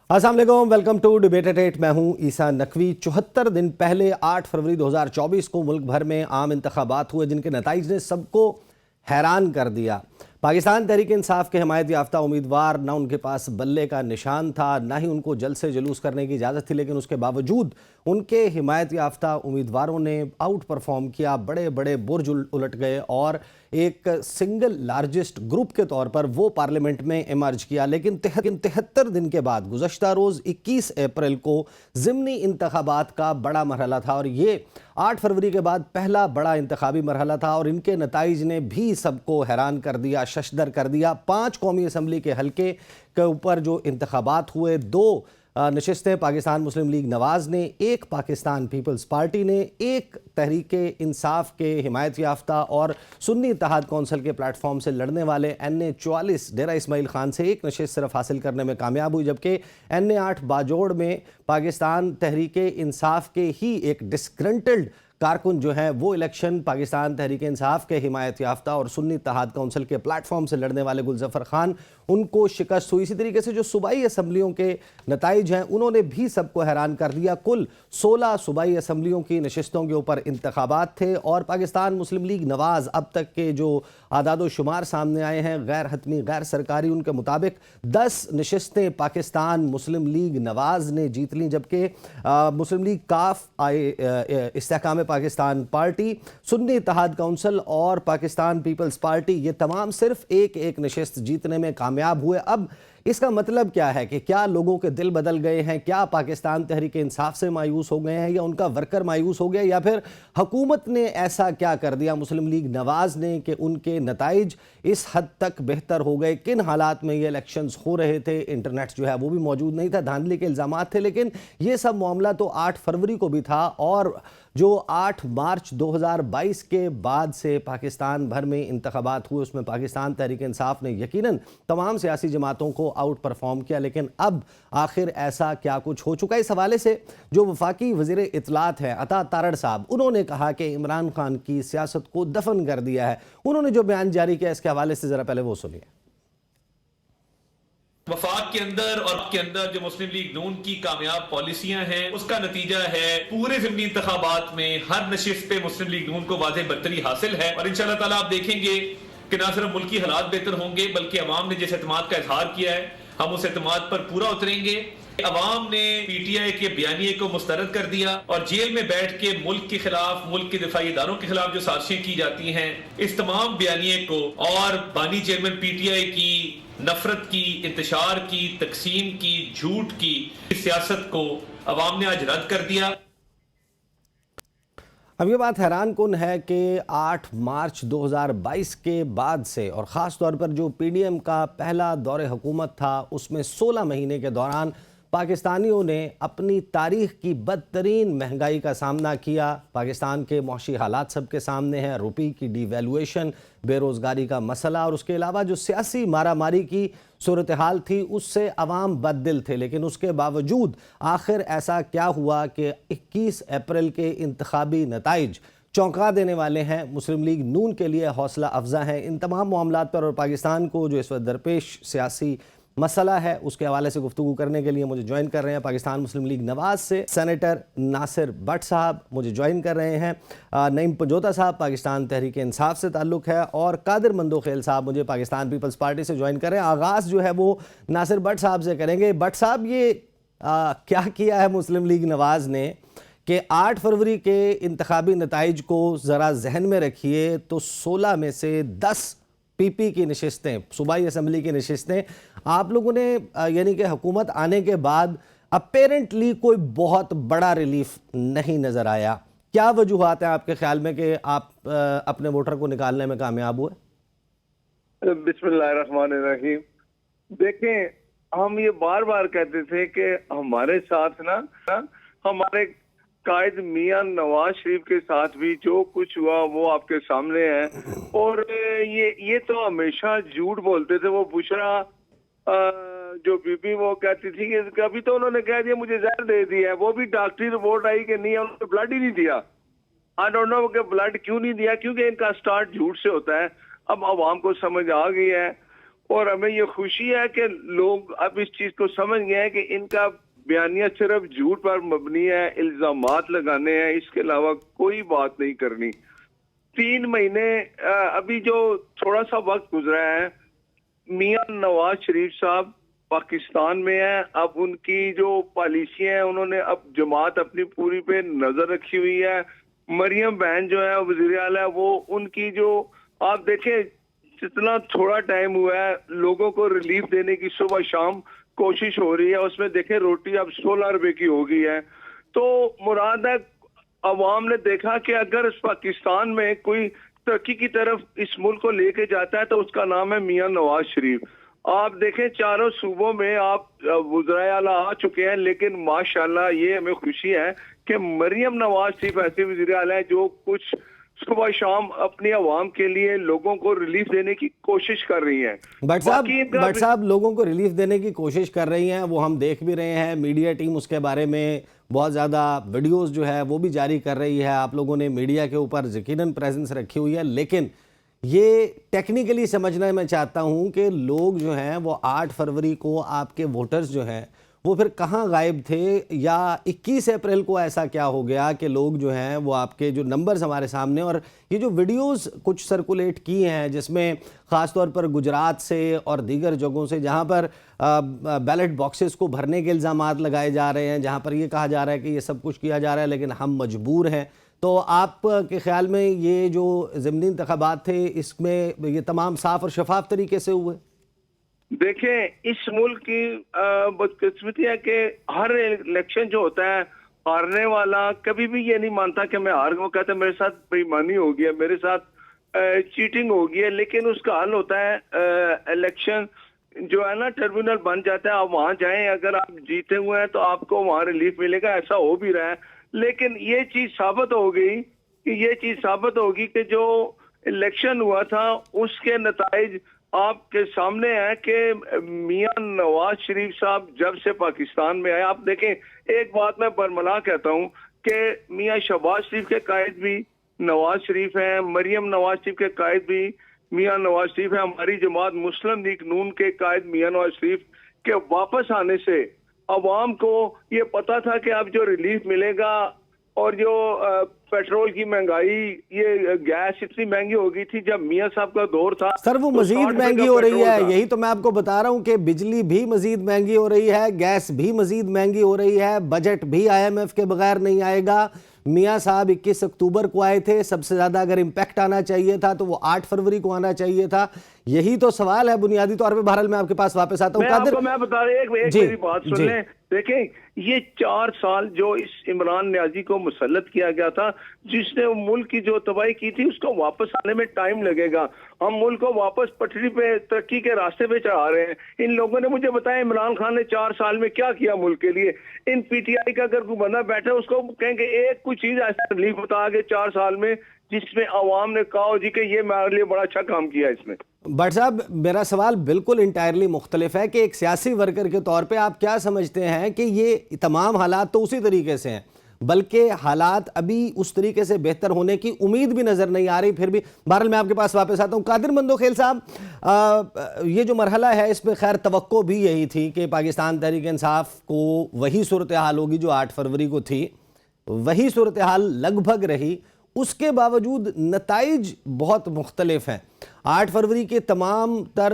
अस्सलाम वालेकुम, welcome to debate eight 8। मैं हूं ईसा नकवी। 74 दिन पहले 8 फरवरी 2024 को मुल्क भर में आम इंतखाबात हुए जिनके नताइज ने सबको हैरान कर दिया। पाकिस्तान तहरीक इंसाफ के हिमायत याफ्ता उम्मीदवार ना उनके पास बल्ले का निशान था, ना ही उनको जल्द से जुलूस करने की इजाज़त थी, लेकिन उसके बावजूद उनके हिमायत याफ्ता उम्मीदवारों ने आउट परफॉर्म किया। बड़े बड़े बुर्ज उलट गए और एक सिंगल लार्जेस्ट ग्रुप के तौर पर वो पार्लियामेंट में इमर्ज किया। लेकिन 73 दिन के बाद गुज़श्ता रोज़ 21 अप्रैल को ज़िमनी इंतखाबात का बड़ा मरहला था और ये 8 फरवरी के बाद पहला बड़ा इंतखाबी मरहला था और इनके नताइज ने भी सबको हैरान कर दिया, शशदर कर दिया। 5 कौमी असम्बली के हल्के के ऊपर जो इंतखाबात हुए, 2 नशिस्तें पाकिस्तान मुस्लिम लीग नवाज़ ने, 1 पाकिस्तान पीपल्स पार्टी ने, 1 तहरीक इंसाफ के हिमायत याफ्ता और सुन्नी इत्तेहाद कौंसिल के प्लेटफॉर्म से लड़ने वाले NA 44 डेरा इस्माइल खान से 1 नशिस्त सिर्फ हासिल करने में कामयाब हुई, जबकि NA 8 बाजोड़ में पाकिस्तान तहरीक इंसाफ के ही एक डिस्ग्रंटल्ड कारकुन जो है वो इलेक्शन पाकिस्तान तहरीक इंसाफ के हिमायत याफ्ता और सुन्नी इत्तेहाद कौंसिल के प्लेटफॉर्म से लड़ने वाले गुलजफर खान, उनको शिकस्त हुई। इसी तरीके से जो सूबाई असम्बलियों के नताइज हैं उन्होंने भी सबको हैरान कर दिया। कुल 16 सूबाई असम्बलियों की नशिस्तों के ऊपर इंतखाबात थे और पाकिस्तान मुस्लिम लीग नवाज़ अब तक के जो आदाद शुमार सामने आए हैं गैर हतमी गैर सरकारी, उनके मुताबिक 10 नशिस्तें पाकिस्तान मुस्लिम लीग नवाज़ ने जीत लीं, जबकि मुस्लिम लीग काफ, इस्तेहकाम पाकिस्तान पार्टी, सुन्नी इत्तेहाद कौंसिल और पाकिस्तान पीपल्स पार्टी ये तमाम सिर्फ एक नशिस्त जीतने में कामयाब हुए। अब इसका मतलब क्या है कि क्या लोगों के दिल बदल गए हैं? क्या पाकिस्तान तहरीक इंसाफ से मायूस हो गए हैं या उनका वर्कर मायूस हो गया, या फिर हुकूमत ने ऐसा क्या कर दिया मुस्लिम लीग नवाज़ ने कि उनके नताइज इस हद तक बेहतर हो गए? किन हालात में ये इलेक्शंस हो रहे थे? इंटरनेट जो है वो भी मौजूद नहीं था, धांधली के इल्ज़ामात थे, लेकिन ये सब मामला तो 8 फरवरी को भी था और जो 8 मार्च 2022 के बाद से पाकिस्तान भर में इंतखाबात हुए उसमें पाकिस्तान तहरीक इंसाफ ने यकीनन तमाम सियासी जमातों को आउट परफॉर्म किया। लेकिन अब आखिर ऐसा क्या कुछ हो चुका है? इस हवाले से जो वफाकी वज़ीर इत्तलात हैं अता तारड़ साहब, उन्होंने कहा कि इमरान खान की सियासत को दफन कर दिया है। उन्होंने जो बयान जारी किया इसके हवाले से ज़रा पहले वो सुनिए। वफाक के अंदर और के अंदर जो मुस्लिम लीग नून की कामयाब पॉलिसियां हैं उसका नतीजा है पूरे ज़िमनी इंतखाबात में हर नशिस्त पे मुस्लिम लीग नून को वाज़ेह बरतरी हासिल है और इंशाअल्लाह ताला आप देखेंगे कि ना सिर्फ मुल्की हालात बेहतर होंगे बल्कि अवाम ने जिस एतमाद का इजहार किया है हम उस एतमाद पर पूरा उतरेंगे। अवाम ने PTI के बयानिए को मुस्तरद कर दिया और जेल में बैठ के मुल्क के खिलाफ, मुल्क के दिफाई इदारों के खिलाफ जो साजिशें की जाती हैं, इस तमाम बयानिए को और बानी चेयरमैन PTI की नफरत की, इंतशार की, तकसीम की, झूठ की सियासत को अवाम ने आज रद्द कर दिया। अब ये बात हैरान कुन है कि 8 मार्च 2022 के बाद से और ख़ास तौर पर जो PDM का पहला दौरे हुकूमत था उसमें 16 महीने के दौरान पाकिस्तानियों ने अपनी तारीख़ की बदतरीन महंगाई का सामना किया। पाकिस्तान के मौशी हालात सबके सामने हैं, रुपये की डिवैल्यूएशन, बेरोज़गारी का मसला और उसके अलावा जो सियासी मारा मारी की सूरत हाल थी उससे अवाम बददिल थे। लेकिन उसके बावजूद आखिर ऐसा क्या हुआ कि 21 अप्रैल के इंतखाबी नताइज चौंका देने वाले हैं, मुस्लिम लीग नून के लिए हौसला अफजा हैं। इन तमाम मामलात पर और पाकिस्तान को जो इस वक्त दरपेश सियासी मसला है उसके हवाले से गुफ्तगू करने के लिए मुझे ज्वाइन कर रहे हैं पाकिस्तान मुस्लिम लीग नवाज़ से सेनेटर नासिर भट्ट साहब, मुझे ज्वाइन कर रहे हैं नईम पंजोता साहब, पाकिस्तान तहरीक इंसाफ से ताल्लुक़ है, और कादिर मंदोखेल साहब मुझे पाकिस्तान पीपल्स पार्टी से ज्वाइन कर रहे हैं। आगाज़ जो है वो नासिर भट्ट साहब से करेंगे। भट्ट साहब, ये क्या किया है मुस्लिम लीग नवाज़ ने कि 8 फरवरी के इंतखाबी नताइज को ज़रा जहन में रखिए तो 16 में से 10 PP की नशिस्तें, सूबाई असम्बली की नशिस्तें आप लोगों ने यानी कि हुकूमत आने के बाद अपेरेंटली कोई बहुत बड़ा रिलीफ नहीं नज़र आया। क्या वजूहात हैं आपके ख्याल में कि आप अपने वोटर को निकालने में कामयाब हुए? बिस्मिल्लाहिर्रहमानिर्रहीम। देखें, हम ये बार बार कहते थे कि हमारे साथ ना हमारे कायद मियां नवाज शरीफ के साथ भी जो कुछ हुआ वो आपके सामने है। और ये तो हमेशा झूठ बोलते थे। वो बुशरा जो बीबी वो कहती थी कि कभी तो उन्होंने कह दिया मुझे जहर दे दिया है, वो भी डॉक्टरी रिपोर्ट आई कि नहीं, उन्होंने ब्लड ही नहीं दिया। आई डोंट नो कि ब्लड क्यों नहीं दिया, क्योंकि इनका स्टार्ट झूठ से होता है। अब आवाम को समझ आ गई है और हमें ये खुशी है कि लोग अब इस चीज को समझ गए हैं कि इनका बयानिया सिर्फ झूठ पर मबनी है, इल्जामात लगाने हैं, इसके अलावा कोई बात नहीं करनी। 3 महीने अभी जो थोड़ा सा वक्त गुजरा है, मियां नवाज शरीफ साहब पाकिस्तान में है। अब उनकी जो पॉलिसी है, उन्होंने अब जमात अपनी पूरी पे नजर रखी हुई है। मरियम बहन जो है वज़ीर आला है, वो उनकी जो आप देखें जितना थोड़ा टाइम हुआ है, लोगों को रिलीफ देने की सुबह शाम कोशिश हो रही है। उसमें देखें रोटी अब 16 रुपए की हो गई है। तो मुराद है अवाम ने देखा कि अगर इस पाकिस्तान में कोई तरक्की की तरफ इस मुल्क को लेके जाता है तो उसका नाम है मियां नवाज शरीफ। आप देखें चारों सूबों में आप वज़ीर आला आ चुके हैं, लेकिन माशाल्लाह ये हमें खुशी है कि मरियम नवाज शरीफ ऐसे वज़ीर आला है जो कुछ सुबह शाम अपनी आवाम के लिए लोगों को रिलीफ देने की कोशिश कर रही हैं। भट्ट साहब लोगों को रिलीफ देने की कोशिश कर रही हैं, वो हम देख भी रहे हैं। मीडिया टीम उसके बारे में बहुत ज़्यादा वीडियोस जो है वो भी जारी कर रही है। आप लोगों ने मीडिया के ऊपर यकीनन प्रेजेंस रखी हुई है, लेकिन ये टेक्निकली समझना मैं चाहता हूँ कि लोग जो हैं वो 8 फरवरी को आपके वोटर्स जो हैं वो फिर कहाँ गायब थे, या 21 अप्रैल को ऐसा क्या हो गया कि लोग जो हैं वो आपके जो नंबर्स हमारे सामने और ये जो वीडियोस कुछ सर्कुलेट की हैं जिसमें ख़ास तौर पर गुजरात से और दीगर जगहों से जहाँ पर बैलेट बॉक्सेस को भरने के इल्ज़ामात लगाए जा रहे हैं, जहाँ पर ये कहा जा रहा है कि ये सब कुछ किया जा रहा है लेकिन हम मजबूर हैं, तो आपके ख्याल में ये जो ज़िमनी इंतखाबात थे इसमें ये तमाम साफ़ और शफाफ तरीके से हुए? देखें, इस मुल्क की बदकिस्मती है कि हर इलेक्शन जो होता है, हारने वाला कभी भी ये नहीं मानता कि मैं हार गया। कहता है मेरे साथ बेईमानी हो गई है, मेरे साथ चीटिंग हो गई है। लेकिन उसका हल होता है इलेक्शन जो है ना, ट्रिब्यूनल बन जाता है। आप वहां जाएं, अगर आप जीते हुए हैं तो आपको वहां रिलीफ मिलेगा। ऐसा हो भी रहा है, लेकिन ये चीज साबित होगी कि जो इलेक्शन हुआ था उसके नताइज आपके सामने है कि मियां नवाज शरीफ साहब जब से पाकिस्तान में आए, आप देखें, एक बात मैं बरमला कहता हूं कि मियां शहबाज शरीफ के कायद भी नवाज शरीफ हैं, मरियम नवाज शरीफ के कायद भी मियां नवाज शरीफ है। हमारी जमात मुस्लिम लीग नून के कायद मियां नवाज शरीफ के वापस आने से अवाम को ये पता था कि अब जो रिलीफ मिलेगा और जो पेट्रोल की महंगाई, ये गैस इतनी महंगी हो गई थी जब मियां साहब का दौर था। सर वो तो मजीद महंगी हो रही है, यही तो मैं आपको बता रहा हूं कि बिजली भी मजीद महंगी हो रही है, गैस भी मजीद महंगी हो रही है, बजट भी IMF के बगैर नहीं आएगा। मियां साहब 21 अक्टूबर को आए थे, सबसे ज्यादा अगर इम्पैक्ट आना चाहिए था तो वो 8 फरवरी को आना चाहिए था। यही तो सवाल है बुनियादी तौर पे। बहरहाल मैं आपके पास वापस आता हूँ। मैं बता रहा एक मेरी बात सुन लें। देखें, ये 4 साल जो इस इमरान नियाजी को मुसल्लत किया गया था, जिसने मुल्क की जो तबाही की थी, उसको वापस आने में टाइम लगेगा। हम मुल्क को वापस पटरी पे, तरक्की के रास्ते पे चढ़ा रहे हैं। इन लोगों ने मुझे बताया इमरान खान ने 4 साल में क्या किया मुल्क के लिए। इन PTI का अगर कोई बंदा बैठे उसको कहेंगे एक कुछ चीज ऐसा रिलीफ बता के 4 साल में जिसमें अवाम ने कहा जी कि ये मेरे लिए बड़ा अच्छा काम किया इसमें। भट्ट साहब, मेरा सवाल बिल्कुल इंटायरली मुख्तलिफ है कि एक सियासी वर्कर के तौर पे आप क्या समझते हैं कि ये तमाम हालात तो उसी तरीके से हैं, बल्कि हालात अभी उस तरीके से बेहतर होने की उम्मीद भी नज़र नहीं आ रही। फिर भी बहरहाल मैं आपके पास वापस आता हूँ। कादिर मंदोखेल साहब, ये जो मरहला है इसमें खैर तवक्को भी यही थी कि पाकिस्तान तहरीक इंसाफ को वही सूरत हाल होगी जो 8 फरवरी को थी, वही सूरत हाल लगभग रही। उसके बावजूद नताइज बहुत मुख्तलिफ हैं। 8 फरवरी के तमाम तर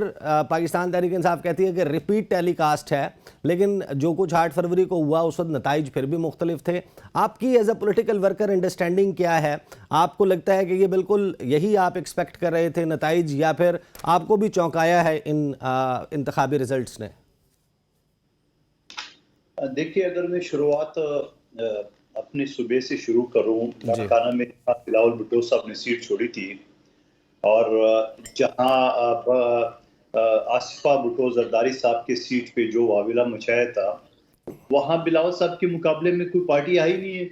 पाकिस्तान तहरीक इंसाफ कहती है कि रिपीट टेलीकास्ट है, लेकिन जो कुछ 8 फरवरी को हुआ उस वक्त नताइज फिर भी मुख्तलिफ थे। आपकी as a political worker understanding क्या है? आपको लगता है कि ये बिल्कुल यही आप एक्सपेक्ट कर रहे थे नताइज, या फिर आपको भी चौंकाया है इन इंतखाबी रिजल्ट्स ने? देखिए, अगर मैं शुरुआत अपने सूबे से शुरू करूं, लाड़काना में बिलावल भुट्टो साहब ने सीट छोड़ी थी और जहां आसिफा भुट्टो जरदारी साहब के सीट पे जो वाविला मचाया था, वहां बिलावल साहब के मुकाबले में कोई पार्टी आई नहीं है।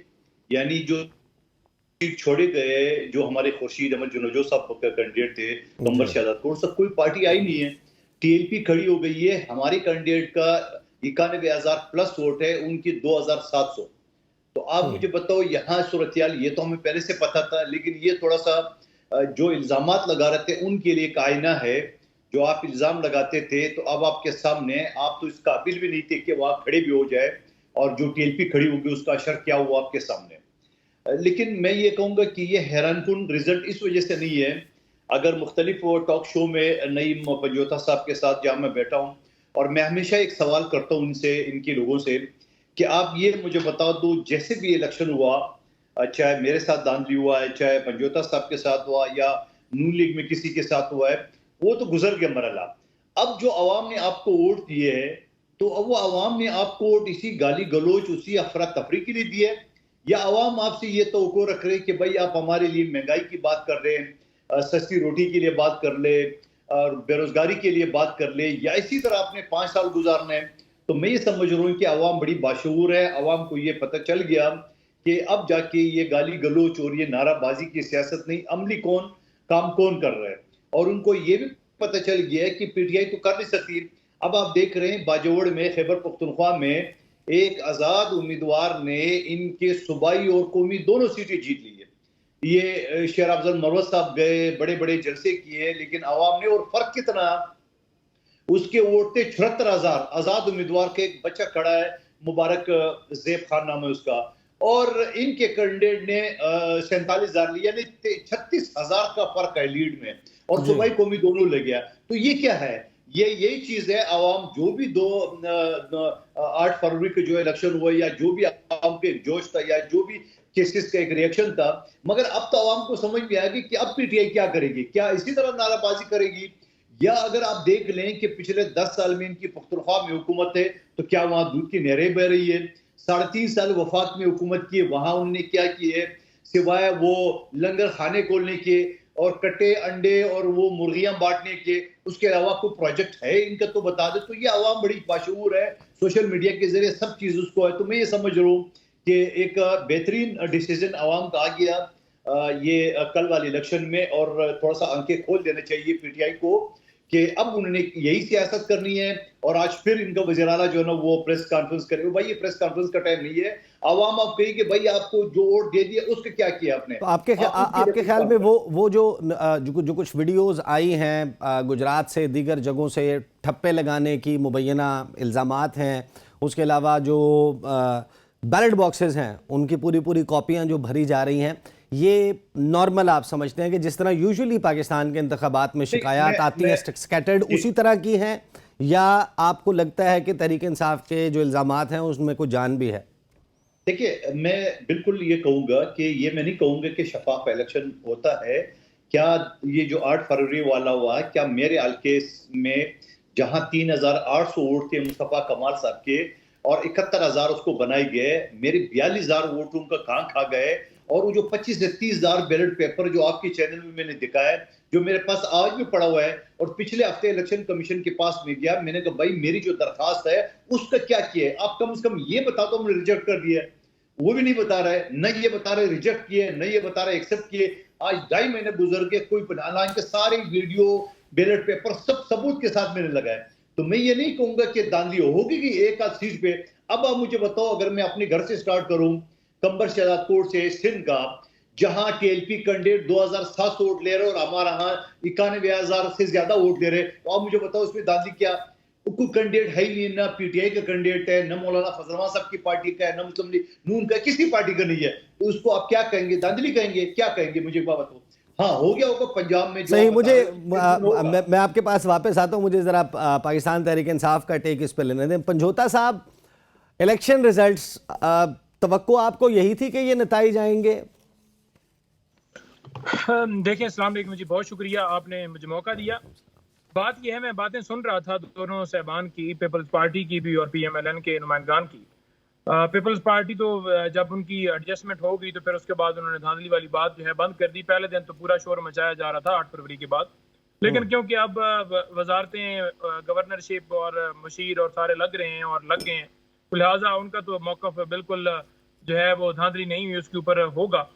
यानी जो सीट छोड़े गए, जो हमारे खुर्शीद अहमद जुनैजो साहब का कैंडिडेट थे, कमर शाहजादपुर, सब कोई पार्टी आई नहीं है। TLP खड़ी हो गई है। हमारे कैंडिडेट का 91,000 प्लस वोट है, उनकी 2,700। तो आप मुझे बताओ, यहाँ सूरत-ए-हाल ये तो हमें पहले से पता था, लेकिन ये थोड़ा सा जो इल्जामात लगा रहे थे उनके लिए एक आईना है। जो आप इल्जाम लगाते थे, तो अब आपके सामने, आप तो इस काबिल भी नहीं थे कि वहां खड़े भी हो जाए, और जो टीएलपी खड़ी होगी उसका असर क्या हुआ आपके सामने। लेकिन मैं ये कहूंगा कि ये हैरानकुन रिजल्ट इस वजह से नहीं है। अगर मुख्तलिफ टॉक शो में नईम पंजोता साहब के साथ जहां मैं बैठा हूं, और मैं हमेशा एक सवाल करता हूं इनसे, इनके लोगों से, कि आप ये मुझे बता दो, जैसे भी इलेक्शन हुआ, चाहे मेरे साथ धांधली हुआ है, चाहे पंजोता साहब के साथ हुआ, या नून लीग में किसी के साथ हुआ है, वो तो गुजर गया मरहला। अब जो अवाम ने आपको वोट दिए है, तो अब वो अवाम ने आपको वोट इसी गाली गलोच, उसी अफरा तफरी के लिए दिए है, या अवाम आपसे ये तवक्को रख रहे कि भाई आप हमारे लिए महंगाई की बात कर रहे हैं, सस्ती रोटी के लिए बात कर ले, और बेरोजगारी के लिए बात कर ले, या इसी तरह आपने 5 साल गुजारना है। तो मैं ये समझ रहा हूँ कि अवाम बड़ी बाशऊर है। अवाम को ये पता चल गया कि अब जाके ये गाली गलोच और ये नाराबाजी की सियासत नहीं, अमली कौन, काम कौन कर रहा है। और उनको ये भी पता चल गया है कि पीटीआई तो कर नहीं सकती। अब आप देख रहे हैं बाजोड़ में, खैबर पख्तूनख्वा में एक आजाद उम्मीदवार ने इनके सूबाई और कौमी दोनों सीटें जीत ली है। ये शेर अफजल मरवत साहब गए, बड़े बड़े जलसे किए, लेकिन अवाम ने, और फर्क कितना, उसके वोट थे 74,000। आजाद उम्मीदवार के एक बच्चा खड़ा है, मुबारक ज़ेब खान नाम है उसका, और इनके कैंडिडेट ने 47,000 लिया, यानी 36,000 का फर्क है लीड में, और सूबाई कौमी दोनों ले गया। तो ये क्या है? ये यही चीज है। आवाम जो भी 8 फरवरी के जो इलेक्शन हुआ, या जो भी आवाम के जोश था, या जो भी केसेस का एक रिएक्शन था, मगर अब तो आवाम को समझ में आएगी कि अब पीटीआई क्या करेगी, क्या इसी तरह नाराबाजी करेगी, या अगर आप देख लें कि पिछले 10 साल में इनकी पख्तूनख्वा में हुकूमत है, तो क्या वहां दूध की नहरें बह रही है? 3.5 साल वफाक में हुकूमत की है, वहां उन्होंने क्या किए, सिवाय वो लंगर खाने खोलने के और कट्टे अंडे और वो मुर्गियां बांटने के, उसके अलावा कोई प्रोजेक्ट है इनका तो बता दे। तो ये आवाम बड़ी बाशऊर है, सोशल मीडिया के जरिए सब चीज उसको है। तो मैं ये समझ रहा हूँ कि एक बेहतरीन डिसीजन आवाम का आ गया ये कल वाले इलेक्शन में, और थोड़ा सा आंखें खोल देना चाहिए पीटीआई को कि अब उन्होंने यही सियासत करनी है। और आज फिर इनका वज़ीर-ए-आला जो है ना, वो प्रेस कॉन्फ्रेंस करे। भाई ये प्रेस कॉन्फ्रेंस का टाइम नहीं है। आवाम आप कही कि भाई आपको जो वोट दे दिया उसका क्या किया आपने। तो आपके ख्याल में वो जो कुछ वीडियोस आई हैं गुजरात से, दीगर जगहों से, ठप्पे लगाने की मुबैना इल्ज़ामात हैं, उसके अलावा जो बैलेट बॉक्सेस हैं उनकी पूरी कॉपियां जो भरी जा रही हैं, ये नॉर्मल आप समझते हैं कि जिस तरह यूजुअली पाकिस्तान के इंतखाबात में शिकायत आती है स्कैटर्ड, उसी तरह की हैं, या आपको लगता है कि तहरीक इंसाफ के जो इल्ज़ामात हैं उसमें कोई जान भी है? देखिए, मैं बिल्कुल ये कहूंगा कि ये मैं नहीं कहूंगा कि शफाफ इलेक्शन होता है। क्या ये जो 8 फरवरी वाला हुआ, क्या मेरे हल्के में जहां 3,800 वोट थे मुस्तफा कमाल साहब के, और 71,000 उसको बनाए गए, मेरे 42,000 वोट उनका कहां खा गए? और वो जो 25 से 30,000 बैलेट पेपर जो आपके चैनल में मैंने दिखाया, जो मेरे पास आज भी पड़ा हुआ है, और पिछले हफ्ते इलेक्शन कमीशन के पास में गया, मैंने कहा भाई मेरी जो दरखास्त है उसका क्या किया है? आप कम से कम ये बता दो हमने रिजेक्ट कर दिया है। वो भी नहीं बता रहा है, न ये बता रहे रिजेक्ट किए, न ये बता रहे एक्सेप्ट किए। आज 2.5 महीने गुजर गए, कोई हालांकि सारे वीडियो, बैलेट पेपर सब सबूत के साथ मैंने लगाए। तो मैं ये नहीं कहूंगा कि धांधली होगी कि एक आध सीट पे। अब आप मुझे बताओ, अगर मैं अपने घर से स्टार्ट करूं, कंबर शहजाद कोट से सिंध का, जहां टीएलपी कैंडिडेट 2,700 वोट ले रहे और हमारा यहाँ 91,000 से ज्यादा वोट ले रहे, तो आप मुझे बताओ उसमें धांधली क्या? कोई कैंडिडेट है ही नहीं, ना पीटीआई का कैंडिडेट है, न मौलाना फजल रहमान साहब की पार्टी का है, न मुस्लिम लीग नून का, किसी पार्टी का नहीं है। तो उसको आप क्या कहेंगे? धांधली कहेंगे? क्या कहेंगे? मुझे बताओ। हाँ, हो गया होगा पंजाब में। सही, मुझे मैं आपके पास वापस आता हूँ। मुझे जरा पाकिस्तान तहरीक इंसाफ का टेक इस पर लेने दें। पंजोता साहब, इलेक्शन रिजल्ट्स, तवक्को आपको यही थी कि ये नताइज आएंगे? देखिए, अस्सलाम वालेकुम जी, बहुत शुक्रिया आपने मुझे मौका दिया। बात यह है, मैं बातें सुन रहा था दोनों साहबान की, पीपल्स पार्टी की भी और पीएमएलएन के नुमाइंदगान की। पीपल्स पार्टी तो जब उनकी एडजस्टमेंट हो गई तो फिर उसके बाद उन्होंने धांधली वाली बात जो है बंद कर दी। पहले दिन तो पूरा शोर मचाया जा रहा था 8 फरवरी के बाद, लेकिन क्योंकि अब वजारतें, गवर्नरशिप और मशीर और सारे लग रहे हैं और लग गए हैं, लिहाजा उनका तो मौक़िफ़ बिल्कुल जो है वो धांधली नहीं हुई, उसके ऊपर होगा।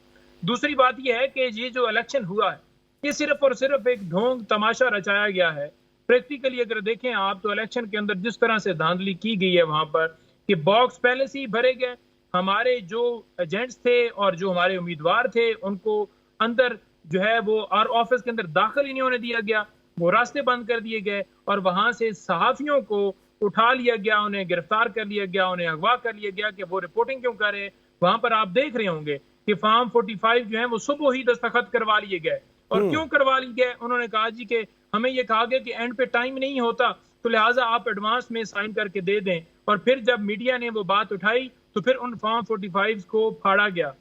दूसरी बात यह है कि ये जो इलेक्शन हुआ है ये सिर्फ और सिर्फ एक ढोंग तमाशा रचाया गया है। प्रैक्टिकली अगर देखें आप तो इलेक्शन के अंदर जिस तरह से धांधली की गई है वहां पर, कि बॉक्स पहले से ही भरे गए, हमारे जो एजेंट्स थे और जो हमारे उम्मीदवार थे उनको अंदर जो है वो और ऑफिस के अंदर दाखिल ही नहीं होने दिया गया। वो रास्ते बंद कर दिए गए और वहां से सहाफियों को उठा लिया गया, उन्हें गिरफ्तार कर लिया गया, उन्हें अगवा कर लिया गया कि वो रिपोर्टिंग क्यों कर रहे। वहां पर आप देख रहे होंगे कि फॉर्म 45 जो है वो सुबह ही दस्तखत करवा लिए गए। और क्यों करवा लिए गए? उन्होंने कहा जी कि हमें ये कहा गया कि एंड पे टाइम नहीं होता, तो लिहाजा आप एडवांस में साइन करके दे दें। और फिर जब मीडिया ने वो बात उठाई तो फिर उन फॉर्म 45 को फाड़ा गया।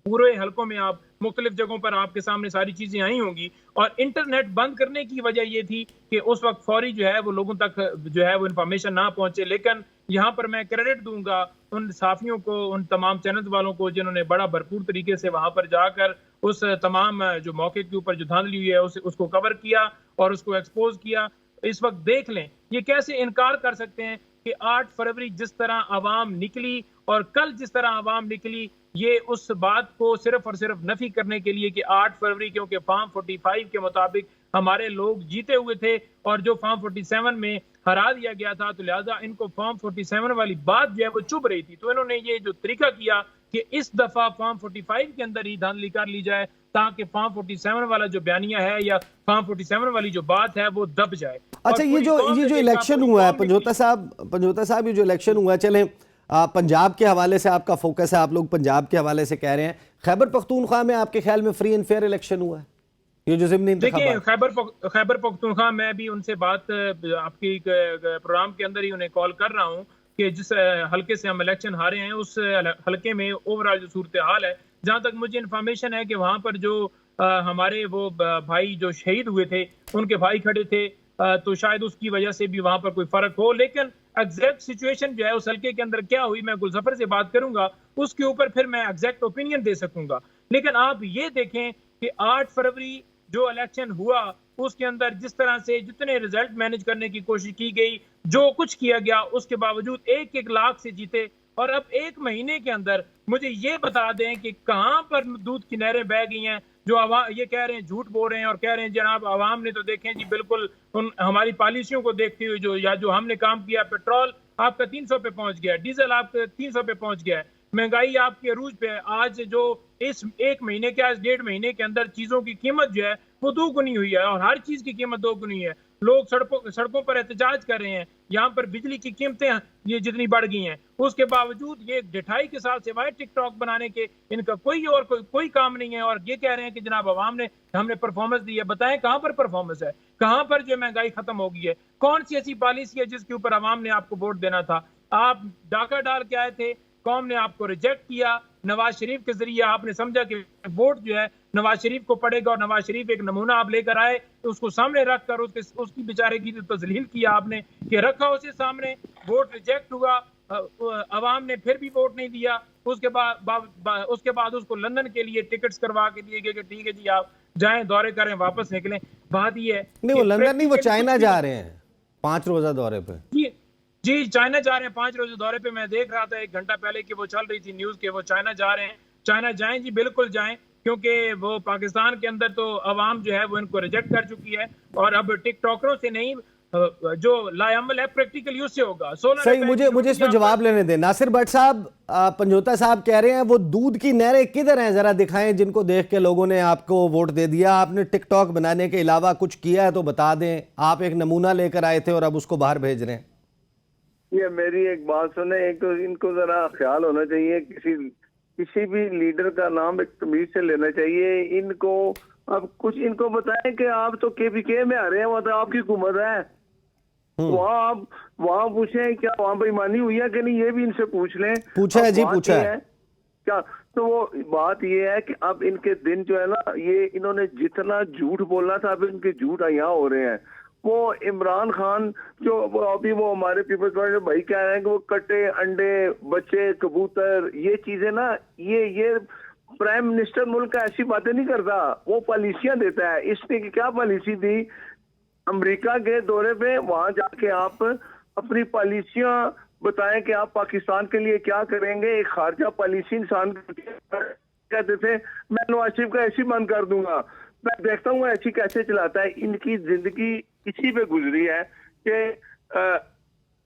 पूरे हलकों में आप मुख्तलिफ जगहों पर आपके सामने सारी चीजें आई होंगी। और इंटरनेट बंद करने की वजह यह थी कि उस वक्त फौरी जो है वो लोगों तक जो है वो इंफॉर्मेशन ना पहुंचे। लेकिन यहाँ पर मैं क्रेडिट दूंगा उन साफियों को, उन तमाम चैनल वालों को जिन्होंने बड़ा भरपूर तरीके से वहां पर जाकर उस तमाम जो मौके के ऊपर जो धांधली हुई है उसको कवर किया और उसको एक्सपोज किया। इस वक्त देख लें ये कैसे इनकार कर सकते हैं कि 8 फरवरी जिस तरह आवाम निकली और कल जिस तरह आवाम निकली, ये उस बात को सिर्फ और सिर्फ नफी करने के लिए कि 8 फरवरी क्योंकि फॉर्म 45 के मुताबिक हमारे लोग जीते हुए थे और जो फॉर्म 47 में हरा दिया गया था, तो लिहाजा इनको फॉर्म 47 वाली बात जो है वो चुभ रही थी। तो इन्होंने ये जो तरीका किया कि इस दफा फॉर्म 45 के अंदर ही धांधली कर ली जाए ताकि फॉर्म 47 वाला जो बयानिया है या फॉर्म 47 वाली जो बात है वो दब जाए। अच्छा, ये जो इलेक्शन हुआ है पंजोता साहब, ये जो इलेक्शन हुआ है, चलें पंजाब के हवाले से आपका फोकस है, आप लोग पंजाब के हवाले से कह रहे हैं। खैबर पख्तूनख्वा में आपके ख्याल में फ्री एंड फेयर इलेक्शन हुआ है? ये जो ज़िमनी देखिए खैबर पख्तूनख्वा में भी उनसे बात आपकी प्रोग्राम के अंदर ही उन्हें कॉल कर रहा हूँ कि जिस हल्के से हम इलेक्शन हारे हैं उस हल्के में ओवरऑल जो सूरत हाल है, जहां तक मुझे इन्फॉर्मेशन है कि वहां पर जो हमारे वो भाई जो शहीद हुए थे उनके भाई खड़े थे, तो शायद उसकी वजह से भी वहां पर कोई फर्क हो। लेकिन एग्जैक्ट सिचुएशन जो है उस हल्के के अंदर क्या हुई, मैं गुलजफर से बात करूंगा, उसके ऊपर फिर मैं एग्जैक्ट ओपिनियन दे सकूंगा। लेकिन आप ये देखें कि 8 फरवरी जो इलेक्शन हुआ उसके अंदर जिस तरह से जितने रिजल्ट मैनेज करने की कोशिश की गई, जो कुछ किया गया, उसके बावजूद 1-1 लाख से जीते। और अब 1 महीने के अंदर मुझे ये बता दें कि कहां पर दूध की नहरें बह गई हैं। जो ये कह रहे हैं, झूठ बोल रहे हैं और कह रहे हैं जनाब आवाम ने तो देखें जी बिल्कुल उन हमारी पॉलिसियों को देखते हुए जो हमने काम किया, पेट्रोल आपका 300 पे पहुंच गया, डीजल आपका 300 पे पहुंच गया, महंगाई आपके अरूज पे। आज जो इस 1 महीने के, आज 1.5 महीने के अंदर चीजों की कीमत जो है वो दोगुनी हुई है और हर चीज की कीमत दोगुनी है। लोग सड़कों पर एहतजाज कर रहे हैं। यहाँ पर बिजली की कीमतें ये जितनी बढ़ गई हैं, उसके बावजूद ये ढिठाई के साथ सिवाय टिकटॉक बनाने के इनका कोई काम नहीं है। और ये कह रहे हैं कि जनाब आवाम ने हमने परफॉर्मेंस दी है। बताएं कहां पर परफॉर्मेंस है, कहां पर जो महंगाई खत्म हो गई है, कौन सी ऐसी पॉलिसी है जिसके ऊपर आवाम ने आपको वोट देना था? आप डाका डाल के आए थे, कौम ने आपको रिजेक्ट किया। नवाज शरीफ के जरिए आपने समझा कि वोट जो है नवाज शरीफ को पड़ेगा और नवाज शरीफ एक नमूना आप लेकर आए, तो उसको सामने रखकर उसकी बेचारे की तजलील किया आपने कि रखा उसे सामने, वोट रिजेक्ट हुआ, अवाम ने फिर भी वोट नहीं दिया। उसके बाद उसको लंदन के लिए टिकट्स करवा के दिए गए कि ठीक है जी आप जाएं, दौरे करें, वापस निकलें। बात ये है नहीं, वो लंदन नहीं, वो चाइना जा रहे हैं 5 रोजा दौरे पे। जी चाइना जा रहे हैं 5 रोजे दौरे पे। मैं देख रहा था 1 घंटा पहले कि वो चल रही थी न्यूज के वो चाइना जा रहे हैं। चाइना जाएं जी, बिल्कुल जाएं, क्योंकि वो पाकिस्तान के अंदर तो अवाम जो है वो इनको रिजेक्ट कर चुकी है और अब टिकटॉकरों से नहीं, जो लायामल है प्रैक्टिकली उससे होगा। सही, मुझे इस पर जवाब लेने दें। नासिर भट्ट साहब, पंजोता साहब कह रहे हैं वो दूध की नहरें किधर हैं, जरा दिखाएं, जिनको देख के लोगों ने आपको वोट दे दिया। आपने टिकटॉक बनाने के अलावा कुछ किया है तो बता दें। आप एक नमूना लेकर आए थे और अब उसको बाहर भेज रहे हैं। ये मेरी एक बात सुने, एक तो इनको जरा ख्याल होना चाहिए, किसी भी लीडर का नाम एक तमीज से लेना चाहिए। इनको अब कुछ इनको बताएं कि आप तो केपीके में आ रहे हैं, वहां तो आपकी हुकूमत है, वहाँ आप वहाँ पूछें क्या वहाँ बेईमानी हुई है कि नहीं, ये भी इनसे पूछ लें। पूछा है जी, पूछा है क्या। तो वो बात ये है कि अब इनके दिन जो है ना, ये इन्होंने जितना झूठ बोलना था अब इनके झूठ यहाँ हो रहे हैं। वो इमरान खान जो अभी वो हमारे पीपल्स पार्टी भाई कह रहे हैं कि वो कटे अंडे, बच्चे, कबूतर, ये चीजें ना, ये प्राइम मिनिस्टर मुल्क का ऐसी बातें नहीं करता, वो पॉलिसियां देता है। इसने क्या पॉलिसी दी अमेरिका के दौरे पे, वहां जाके आप अपनी पॉलिसियां बताएं कि आप पाकिस्तान के लिए क्या करेंगे। एक खारजा पॉलिसी इंसान कहते थे मैं नवाज शरीफ का ऐसी बंद कर दूंगा, मैं देखता हूँ ऐसी कैसे चलाता है। इनकी जिंदगी इसी पे गुजरी है कि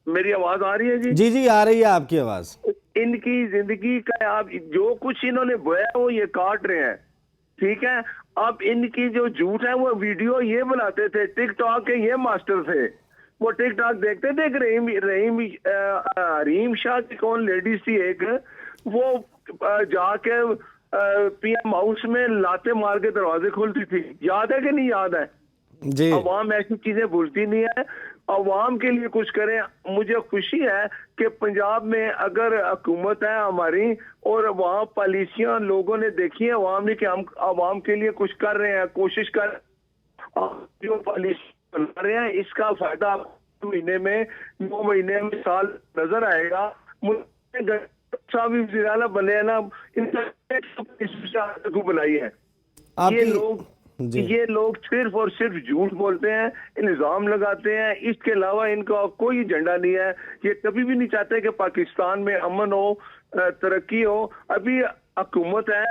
मेरी आवाज आ रही है जी? जी आ रही है आपकी आवाज। इनकी जिंदगी का आप जो कुछ इन्होंने बोया वो ये काट रहे हैं। ठीक है। अब इनकी जो झूठ है वो वीडियो ये बनाते थे, टिकटॉक के ये मास्टर थे, वो टिकटॉक देखते थे। रहीम शाह की कौन लेडीज थी एक, वो जाके पीएम हाउस में लाते मार के दरवाजे खोलती थी, याद है कि नहीं याद है? जी। अवाम ऐसी चीजें भूलती नहीं है, अवाम के लिए कुछ करें। मुझे खुशी है कि पंजाब में अगर हुकूमत है हमारी और वहाँ पॉलिसियां लोगों ने देखी है अवाम ने कि हम अवाम के लिए कुछ कर रहे हैं, कोशिश कर जो पॉलिसी बना रहे हैं इसका फायदा महीने में 9 महीने में साल नजर आएगा। वज़ीर आला बने हैं ना, इनको बनाई है। ये लोग सिर्फ और सिर्फ झूठ बोलते हैं, इल्जाम लगाते हैं, इसके अलावा इनका कोई एजेंडा नहीं है। ये कभी भी नहीं चाहते कि पाकिस्तान में अमन हो, तरक्की हो। अभी हुकूमत है,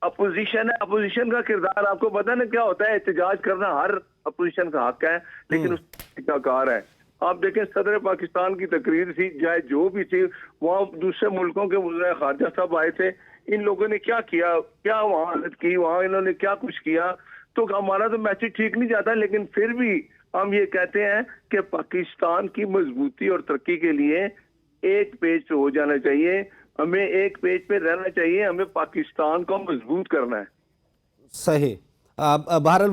अपोजिशन है, अपोजिशन का किरदार आपको पता ना क्या होता है? एहतजाज करना हर अपोजिशन का हक है, लेकिन उसका कार है। आप देखें सदर पाकिस्तान की तकरीर थी, चाहे जो भी थी, वहाँ दूसरे मुल्कों के वज़ीर ख़ारजा साहब आए थे। इन लोगों ने क्या किया, क्या वहाँ हालत की, वहाँ इन्होंने क्या कुछ किया। तो हमारा तो मैसेज ठीक नहीं जाता, लेकिन फिर भी हम ये कहते हैं कि पाकिस्तान की मजबूती और तरक्की के लिए एक पेज पे हो जाना चाहिए, हमें एक पेज पे रहना चाहिए, हमें पाकिस्तान को मजबूत करना है। सही। बहरहाल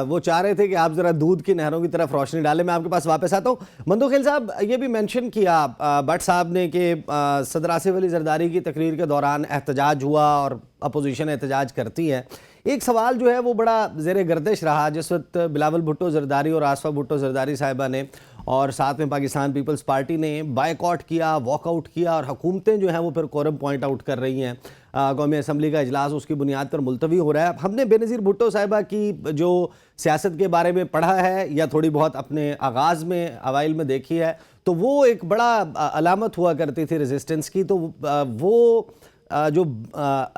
वो चाह रहे थे कि आप जरा दूध की नहरों की तरफ रोशनी डालें। मैं आपके पास वापस आता हूँ। मंदोखेल साहब, ये भी मेंशन किया भट्ट साहब ने कि सदर आसिफ अली जरदारी की तकरीर के दौरान एहतजाज हुआ और अपोजिशन एहतजाज करती है। एक सवाल जो है वो बड़ा ज़ेर गर्दिश रहा जिस वक्त बिलावल भुट्टो जरदारी और आसफा भुट्टो जरदारी साहिबा ने और साथ में पाकिस्तान पीपल्स पार्टी ने बायकॉट किया, वॉकआउट किया, और हुकूमतें जो हैं वो फिर कोरम पॉइंट आउट कर रही हैं। कौमी असम्बली का इजलास उसकी बुनियाद पर मुलतवी हो रहा है। हमने बेनज़ीर भुट्टो साहिबा की जो सियासत के बारे में पढ़ा है या थोड़ी बहुत अपने आगाज़ में अवाइल में देखी है, तो वो एक बड़ा अलामत हुआ करती थी रेजिस्टेंस की। तो वो जो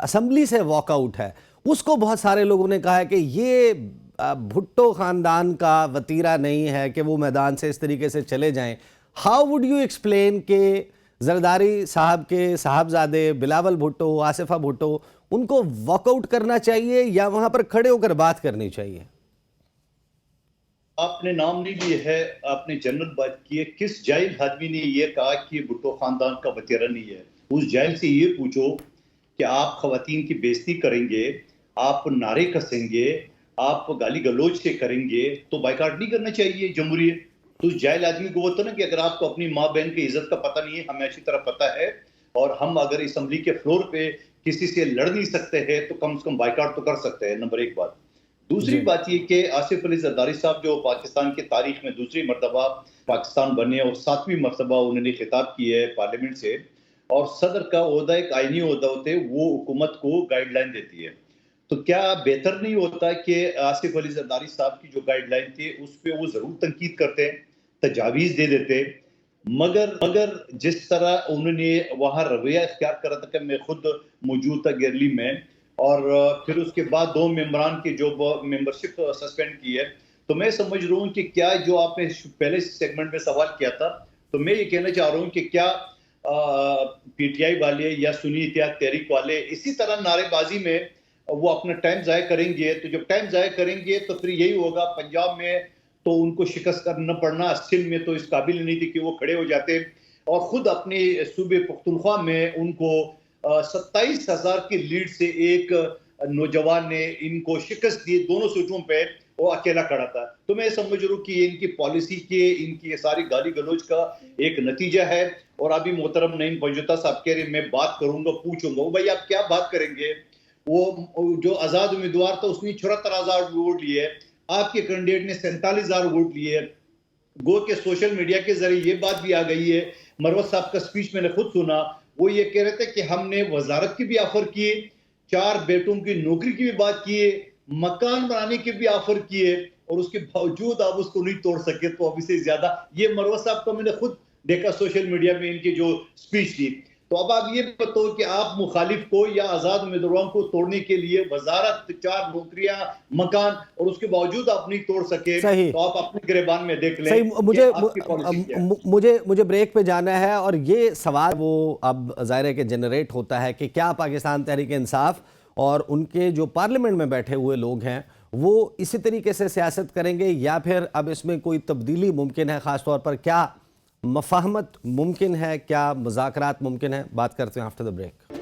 असम्बली से वॉकआउट है उसको बहुत सारे लोगों ने कहा है कि ये भुट्टो ख़ानदान का वतीरा नहीं है कि वो मैदान से इस तरीके से चले जाएं। हाउ वुड यू एक्सप्लेन के जरदारी साहब के साहबजादे बिलावल भुट्टो, आसिफा भुट्टो, उनको वॉकआउट करना चाहिए या वहां पर खड़े होकर बात करनी चाहिए? आपने नाम नहीं लिए है, आपने जनरल बात की है। किस जाहिल आदमी ने यह कहा कि भुट्टो खानदान का वतीरा नहीं है? उस जाहिल से ये पूछो कि आप खवातीन की बेइज्जती करेंगे, आप नारे कसेंगे, आप गाली गलोच से करेंगे तो बाइकाट नहीं करना चाहिए जमहूरियत। तो उस जाहिल आदमी को बोलता ना कि अगर आपको अपनी माँ बहन की इज्जत का पता नहीं है, हमें अच्छी तरह पता है, और हम अगर असम्बली के फ्लोर पे किसी से लड़ नहीं सकते हैं तो कम से कम बाइकाट तो कर सकते हैं। नंबर एक बात। दूसरी बात ये कि आसिफ अली जरदारी साहब जो पाकिस्तान की तारीख में दूसरी मरतबा पाकिस्तान बने और 7वीं मरतबा उन्होंने खिताब की है पार्लियामेंट से, और सदर का ओहदा एक आईनी ओहदा होते है, वो हुकूमत को गाइडलाइन देती है। तो क्या बेहतर नहीं होता कि आसिफ अली जरदारी साहब की जो गाइडलाइन थी उस पर वो जरूर तनकीद करते, तजावीज दे देते, मगर जिस तरह उन्होंने वहां रवैया इख्तियार करा था कि मैं खुद मौजूद था गिरली में, और फिर उसके बाद 2 मेंबरान की जो मेंबरशिप सस्पेंड की है, तो मैं समझ रहा हूँ कि क्या जो आपने पहले सेगमेंट में सवाल किया था, तो मैं ये कहना चाह रहा हूँ कि क्या पीटीआई वाले या सुन्नी इत्तेहाद तहरीक वाले इसी तरह नारेबाजी में वो अपना टाइम जाया करेंगे? तो जब टाइम जाया करेंगे तो फिर यही होगा। पंजाब में तो उनको शिकस्त करना पड़ना, सिंध में तो इस काबिल नहीं थी कि वो खड़े हो जाते, और खुद अपने सूबे पख्तूनख्वा में उनको 27,000 की लीड से एक नौजवान ने इनको शिकस्त दी दोनों सीटों पे, वो अकेला खड़ा था। तो मैं समझ रहा हूँ कि इनकी पॉलिसी के, इनकी सारी गाली गलोच का एक नतीजा है। और अभी मोहतरम नईम पंजुता साहब कह रहे मैं बात करूंगा, पूछूंगा, वो भाई आप क्या बात करेंगे? वो जो आजाद उम्मीदवार था उसने 74,000 वोट लिए, आपके कैंडिडेट ने 47,000 वोट लिए। गो के सोशल मीडिया के जरिए ये बात भी आ गई है, मरवत साहब का स्पीच मैंने खुद सुना, वो ये कह रहे थे कि हमने वजारत की भी ऑफर किए, 4 बेटों की नौकरी की भी बात किए, मकान बनाने के भी ऑफर किए, और उसके बावजूद आप उसको नहीं तोड़ सके। तो अभी से ज्यादा ये मरवत साहब को मैंने खुद देखा सोशल मीडिया में, इनकी जो स्पीच थी। तो अब आप ये बताओ कि आप मुखालिफ को या आजाद उम्मीदवारों को तोड़ने के लिए वजारत, 4 नौकरियां, मकान, और उसके बावजूद आप नहीं तोड़ सके, तो आप अपने गिरबान में देख लें। मुझे ब्रेक पे जाना है, और ये सवाल वो अब ज़ाहिर है कि जनरेट होता है कि क्या पाकिस्तान तहरीक इंसाफ और उनके जो पार्लियामेंट में बैठे हुए लोग हैं वो इसी तरीके से सियासत करेंगे या फिर अब इसमें कोई तब्दीली मुमकिन है? ख़ासतौर पर क्या मफाहमत मुमकिन है, क्या मुज़ाकरात मुमकिन है? बात करते हैं आफ्टर द ब्रेक।